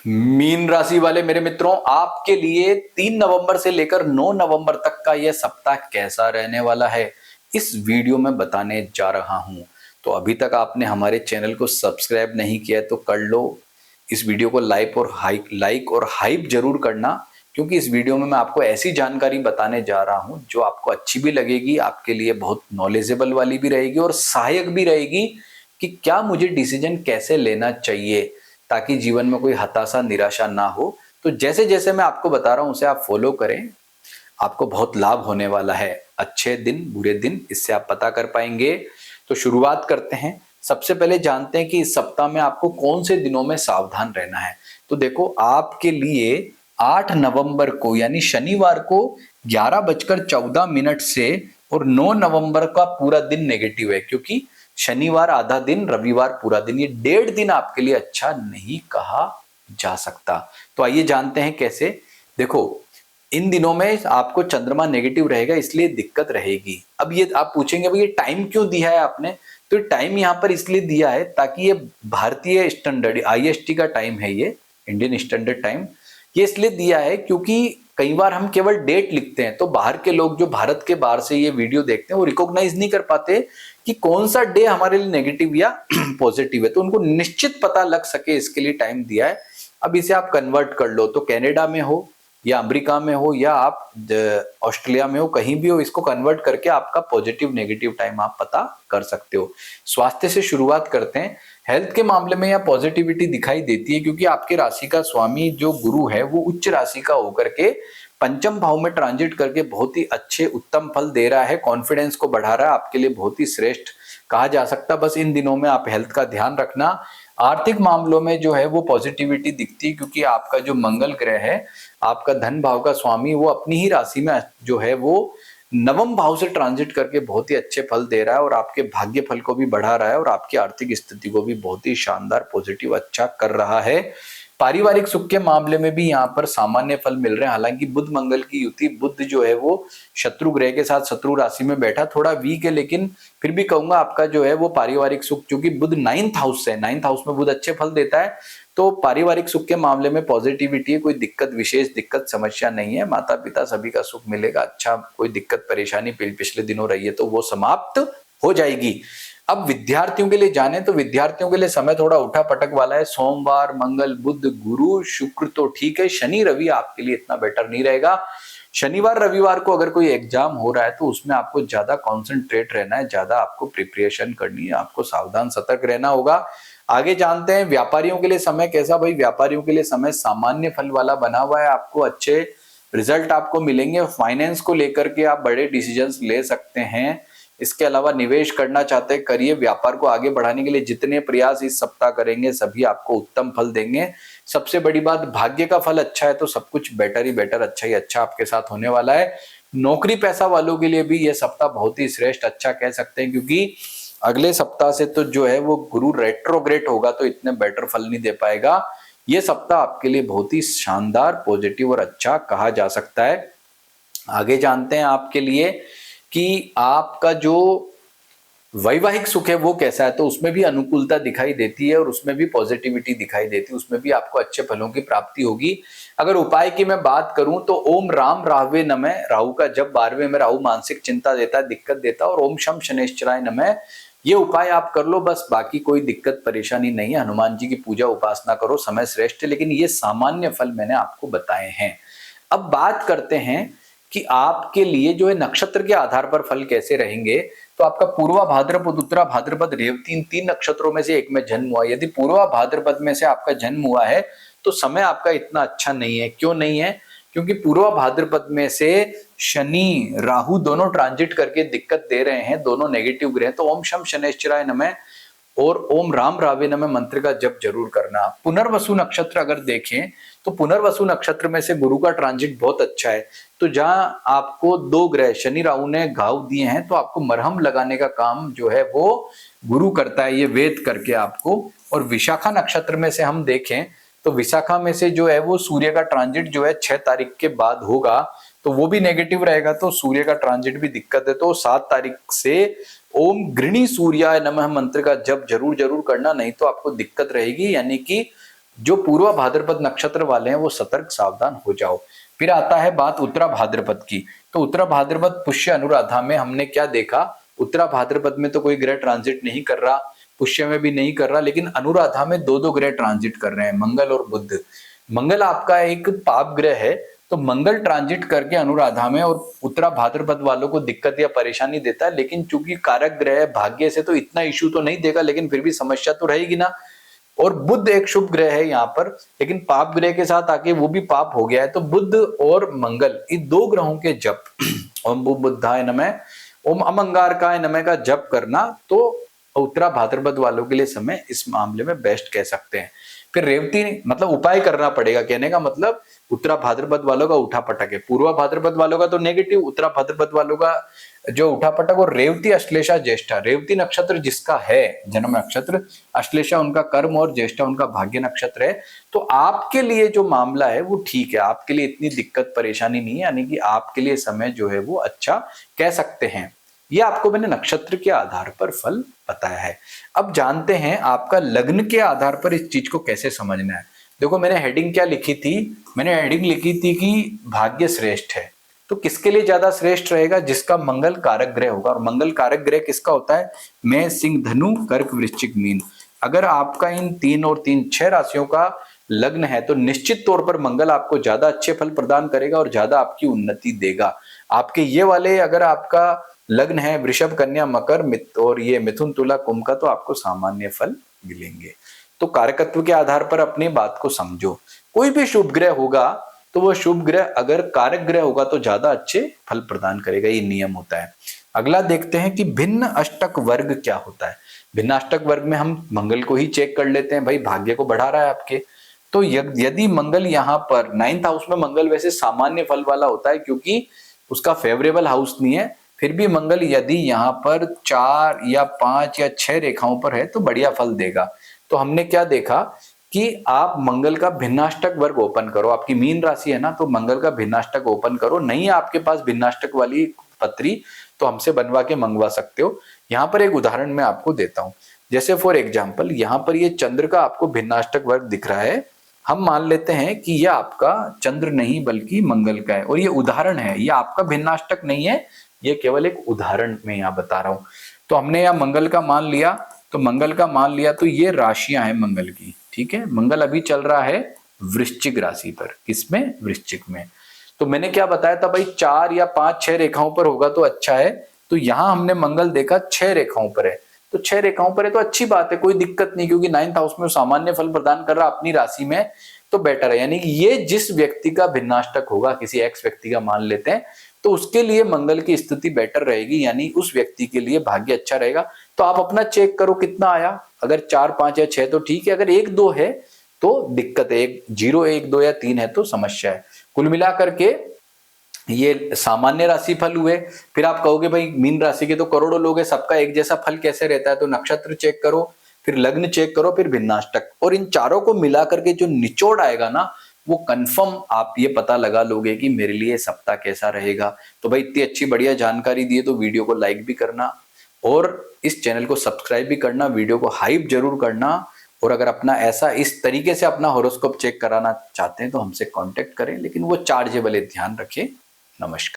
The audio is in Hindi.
मीन राशि वाले मेरे मित्रों, आपके लिए 3 नवंबर से लेकर 9 नवंबर तक का यह सप्ताह कैसा रहने वाला है, इस वीडियो में बताने जा रहा हूं। तो अभी तक आपने हमारे चैनल को सब्सक्राइब नहीं किया है तो कर लो। इस वीडियो को लाइक और हाइप जरूर करना, क्योंकि इस वीडियो में मैं आपको ऐसी जानकारी बताने जा रहा हूं जो आपको अच्छी भी लगेगी, आपके लिए बहुत नॉलेजेबल वाली भी रहेगी और सहायक भी रहेगी कि क्या मुझे डिसीजन कैसे लेना चाहिए, ताकि जीवन में कोई हताशा निराशा ना हो। तो जैसे जैसे मैं आपको बता रहा हूं उसे आप फॉलो करें, आपको बहुत लाभ होने वाला है। अच्छे दिन बुरे दिन इससे आप पता कर पाएंगे। तो शुरुआत करते हैं। सबसे पहले जानते हैं कि इस सप्ताह में आपको कौन से दिनों में सावधान रहना है। तो देखो, आपके लिए 8 नवंबर को यानी शनिवार को 11:14 से और 9 नवंबर का पूरा दिन नेगेटिव है, क्योंकि शनिवार आधा दिन, रविवार पूरा दिन, ये 1.5 दिन आपके लिए अच्छा नहीं कहा जा सकता। तो आइए जानते हैं कैसे। देखो, इन दिनों में आपको चंद्रमा नेगेटिव रहेगा, इसलिए दिक्कत रहेगी। अब ये आप पूछेंगे भाई ये टाइम क्यों दिया है आपने, तो टाइम यहाँ पर इसलिए दिया है ताकि ये भारतीय स्टैंडर्ड आईएसटी का टाइम है, ये इंडियन स्टैंडर्ड टाइम। ये इसलिए दिया है क्योंकि कई बार हम केवल डेट लिखते हैं तो बाहर के लोग जो भारत के बाहर से ये वीडियो देखते हैं वो रिकॉग्नाइज नहीं कर पाते कि कौन सा डे हमारे लिए नेगेटिव या पॉजिटिव है। तो उनको निश्चित पता लग सके इसके लिए टाइम दिया है। अब इसे आप कन्वर्ट कर लो, तो कनाडा में हो या अमेरिका में हो या आप ऑस्ट्रेलिया में हो, कहीं भी हो, इसको कन्वर्ट करके आपका पॉजिटिव नेगेटिव टाइम आप पता कर सकते हो। स्वास्थ्य से शुरुआत करते हैं। हेल्थ के मामले में यह पॉजिटिविटी दिखाई देती है क्योंकि आपके राशि का स्वामी जो गुरु है वो उच्च राशि का होकर के पंचम भाव में ट्रांजिट करके बहुत ही अच्छे उत्तम फल दे रहा है, कॉन्फिडेंस को बढ़ा रहा है, आपके लिए बहुत ही श्रेष्ठ कहा जा सकता। बस इन दिनों में आप हेल्थ का ध्यान रखना। आर्थिक मामलों में जो है वो पॉजिटिविटी दिखती है क्योंकि आपका जो मंगल ग्रह है, आपका धन भाव का स्वामी, वो अपनी ही राशि में जो है वो नवम भाव से ट्रांजिट करके बहुत ही अच्छे फल दे रहा है और आपके भाग्य फल को भी बढ़ा रहा है और आपकी आर्थिक स्थिति को भी बहुत ही शानदार पॉजिटिव अच्छा कर रहा है। पारिवारिक सुख के मामले में भी यहाँ पर सामान्य फल मिल रहे हैं। हालांकि बुध मंगल की युति, बुध जो है वो शत्रु ग्रह के साथ शत्रु राशि में बैठा, थोड़ा वीक है, लेकिन फिर भी कहूंगा आपका जो है वो पारिवारिक सुख, क्योंकि बुध 9th हाउस है, 9th हाउस में बुध अच्छे फल देता है, तो पारिवारिक सुख के मामले में पॉजिटिविटी है। कोई दिक्कत, विशेष दिक्कत समस्या नहीं है। माता पिता सभी का सुख मिलेगा। अच्छा, कोई दिक्कत परेशानी पिछले दिनों रही है तो वो समाप्त हो जाएगी। अब विद्यार्थियों के लिए जाने तो विद्यार्थियों के लिए समय थोड़ा उठा पटक वाला है। सोमवार, मंगल, बुध, गुरु, शुक्र तो ठीक है, शनि रवि आपके लिए इतना बेटर नहीं रहेगा। शनिवार रविवार को अगर कोई एग्जाम हो रहा है तो उसमें आपको ज्यादा कॉन्सेंट्रेट रहना है, ज्यादा आपको प्रिपरेशन करनी है, आपको सावधान सतर्क रहना होगा। आगे जानते हैं व्यापारियों के लिए समय कैसा। भाई, व्यापारियों के लिए समय सामान्य फल वाला बना हुआ है, आपको अच्छे रिजल्ट आपको मिलेंगे। फाइनेंस को लेकर के आप बड़े डिसीजंस ले सकते हैं। इसके अलावा निवेश करना चाहते हैं, करिए। व्यापार को आगे बढ़ाने के लिए जितने प्रयास इस सप्ताह करेंगे सभी आपको उत्तम फल देंगे। सबसे बड़ी बात, भाग्य का फल अच्छा है तो सब कुछ बेटर ही बेटर, अच्छा ही अच्छा आपके साथ होने वाला है। नौकरी पैसा वालों के लिए भी यह सप्ताह बहुत ही श्रेष्ठ अच्छा कह सकते हैं, क्योंकि अगले सप्ताह से तो जो है वो गुरु रेट्रोग्रेड होगा तो इतने बेटर फल नहीं दे पाएगा। ये सप्ताह आपके लिए बहुत ही शानदार, पॉजिटिव और अच्छा कहा जा सकता है। आगे जानते हैं आपके लिए कि आपका जो वैवाहिक सुख है वो कैसा है। तो उसमें भी अनुकूलता दिखाई देती है और उसमें भी पॉजिटिविटी दिखाई देती है, उसमें भी आपको अच्छे फलों की प्राप्ति होगी। अगर उपाय की मैं बात करूं तो ओम राम राहवे नमः, राहु का जब 12वें में, राहु मानसिक चिंता देता है, दिक्कत देता है, और ओम शम शनैश्चराय नमः, ये उपाय आप कर लो बस। बाकी कोई दिक्कत परेशानी नहीं है। हनुमान जी की पूजा उपासना करो, समय श्रेष्ठ है। लेकिन ये सामान्य फल मैंने आपको बताए हैं। अब बात करते हैं कि आपके लिए जो है नक्षत्र के आधार पर फल कैसे रहेंगे। तो आपका पूर्वा भाद्रपद, उत्तरा भाद्रपद, रेवती, इन 3 नक्षत्रों में से एक में जन्म हुआ। यदि पूर्वा भाद्रपद में से आपका जन्म हुआ है तो समय आपका इतना अच्छा नहीं है। क्यों नहीं है? क्योंकि पूर्वा भाद्रपद में से शनि राहु दोनों ट्रांजिट करके दिक्कत दे रहे हैं, दोनों नेगेटिव ग्रह। तो ओम शम शनैश्चराय नमः और ओम राम रावे नमः मंत्र का जप जरूर करना। पुनर्वसु नक्षत्र अगर देखें तो पुनर्वसु नक्षत्र में से गुरु का ट्रांजिट बहुत अच्छा है। तो जहां आपको 2 ग्रह शनि राहु ने घाव दिए हैं तो आपको मरहम लगाने का काम जो है वो गुरु करता है, ये वेद करके आपको। और विशाखा नक्षत्र में से हम देखें तो विशाखा में से जो है वो सूर्य का ट्रांजिट जो है 6 तारीख के बाद होगा, तो वो भी नेगेटिव रहेगा, तो सूर्य का ट्रांजिट भी दिक्कत है। तो 7 तारीख से ओम गृणी सूर्याय नमः मंत्र का जप जरूर करना, नहीं तो आपको दिक्कत रहेगी। यानी कि जो पूर्वा भाद्रपद नक्षत्र वाले हैं वो सतर्क सावधान हो जाओ। फिर आता है बात उत्तरा भाद्रपद की। तो उत्तरा भाद्रपद पुष्य अनुराधा में हमने क्या देखा, उत्तरा भाद्रपद में तो कोई ग्रह ट्रांजिट नहीं कर रहा, पुष्य में भी नहीं कर रहा, लेकिन अनुराधा में दो दो ग्रह ट्रांजिट कर रहे हैं, मंगल और बुध। मंगल आपका एक पाप ग्रह है, तो मंगल ट्रांजिट करके अनुराधा में और उत्तरा भाद्रपद वालों को दिक्कत या परेशानी देता है, लेकिन चूंकि कारक ग्रह है भाग्य से तो इतना इश्यू तो नहीं देगा, लेकिन फिर भी समस्या तो रहेगी ना। और बुध एक शुभ ग्रह है यहाँ पर, लेकिन पाप ग्रह के साथ आके वो भी पाप हो गया है। तो बुध और मंगल इन दो ग्रहों के जप ओम बुद्धाय नमः, ओम अमंगारकाय नमः का जप करना तो उत्तरा भाद्रपद वालों के लिए समय इस मामले में बेस्ट कह सकते हैं। फिर रेवती मतलब उपाय करना पड़ेगा, कहने का मतलब उत्तरा भाद्रपद वालों का उठा पटक है, पूर्वा भाद्रपद वालों का तो नेगेटिव, उत्तरा भाद्रपद वालों का जो उठा पटक। और रेवती अश्लेषा ज्येष्ठा, रेवती नक्षत्र जिसका है जन्म नक्षत्र, अश्लेषा उनका कर्म और ज्येष्ठा उनका भाग्य नक्षत्र है, तो आपके लिए जो मामला है वो ठीक है, आपके लिए इतनी दिक्कत परेशानी नहीं है, यानी कि आपके लिए समय जो है वो अच्छा कह सकते हैं। ये आपको मैंने नक्षत्र के आधार पर फल बताया है। अब जानते हैं आपका लग्न के आधार पर इस चीज को कैसे समझना है। देखो मैंने हेडिंग क्या लिखी थी, मैंने हेडिंग लिखी थी कि भाग्य श्रेष्ठ है। तो किसके लिए ज्यादा श्रेष्ठ रहेगा, जिसका मंगल कारक ग्रह होगा। और मंगल कारक ग्रह किसका होता है, मेष सिंह धनु कर्क वृश्चिक मीन। अगर आपका इन 3 और 3 6 राशियों का लग्न है तो निश्चित तौर पर मंगल आपको ज्यादा अच्छे फल प्रदान करेगा और ज्यादा आपकी उन्नति देगा। आपके ये वाले अगर आपका लग्न है वृषभ कन्या मकर और ये मिथुन तुला कुंभ का, तो आपको सामान्य फल मिलेंगे। तो कारकत्व के आधार पर अपनी बात को समझो। कोई भी शुभ ग्रह होगा तो वो शुभ ग्रह अगर कारक ग्रह होगा तो ज्यादा अच्छे फल प्रदान करेगा, ये नियम होता है। अगला देखते हैं कि भिन्न अष्टक वर्ग क्या होता है। भिन्न अष्टक वर्ग में हम मंगल को ही चेक कर लेते हैं, भाई भाग्य को बढ़ा रहा है आपके। तो यदि मंगल यहाँ पर 9th हाउस में, मंगल वैसे सामान्य फल वाला होता है क्योंकि उसका फेवरेबल हाउस नहीं है, फिर भी मंगल यदि यहाँ पर 4 या 5 या 6 रेखाओं पर है तो बढ़िया फल देगा। तो हमने क्या देखा कि आप मंगल का भिन्नाष्टक वर्ग ओपन करो, आपकी मीन राशि है ना, तो मंगल का भिन्नाष्टक ओपन करो। नहीं है आपके पास भिन्नाष्टक वाली पत्री तो हमसे बनवा के मंगवा सकते हो। यहाँ पर एक उदाहरण मैं आपको देता हूँ, जैसे फॉर एग्जाम्पल यहाँ पर ये चंद्र का आपको भिन्नाष्टक वर्ग दिख रहा है। हम मान लेते हैं कि यह आपका चंद्र नहीं बल्कि मंगल का है, और ये उदाहरण है, ये आपका भिन्नाष्टक नहीं है, ये केवल एक उदाहरण में यहाँ बता रहा हूँ। तो हमने यहाँ मंगल का मान लिया, तो मंगल का मान लिया तो ये राशियां हैं मंगल की, ठीक है। मंगल अभी चल रहा है वृश्चिक राशि पर, किसमें, वृश्चिक में। तो मैंने क्या बताया था भाई, 4 या 5 6 रेखाओं पर होगा तो अच्छा है। तो यहाँ हमने मंगल देखा 6 रेखाओं पर है, तो 6 रेखाओं पर है तो अच्छी बात है, कोई दिक्कत नहीं, क्योंकि 9th हाउस में सामान्य फल प्रदान कर रहा अपनी राशि में, तो बेटर है। यानी कि ये जिस व्यक्ति का भिन्नाष्टक होगा, किसी एक्स व्यक्ति का मान लेते हैं, तो उसके लिए मंगल की स्थिति बेटर रहेगी, यानी उस व्यक्ति के लिए भाग्य अच्छा रहेगा। तो आप अपना चेक करो कितना आया, अगर 4 5 या 6 तो ठीक है, अगर 1 2 है तो दिक्कत है, 0 1 2 या 3 है तो समस्या है। कुल मिलाकर के ये सामान्य राशि फल हुए। फिर आप कहोगे भाई मीन राशि के तो करोड़ों लोग हैं, सबका एक जैसा फल कैसे रहता है, तो नक्षत्र चेक करो, फिर लग्न चेक करो, फिर भिन्नाष्टक, और इन चारों को मिलाकर के जो निचोड़ आएगा ना, वो कंफर्म आप ये पता लगा लोगे कि मेरे लिए सप्ताह कैसा रहेगा। तो भाई इतनी अच्छी बढ़िया जानकारी दी है तो वीडियो को लाइक भी करना और इस चैनल को सब्सक्राइब भी करना, वीडियो को हाइप जरूर करना। और अगर अपना ऐसा इस तरीके से अपना हॉरोस्कोप चेक कराना चाहते हैं तो हमसे कांटेक्ट करें, लेकिन वो चार्जेबल है, ध्यान रखें। नमस्कार।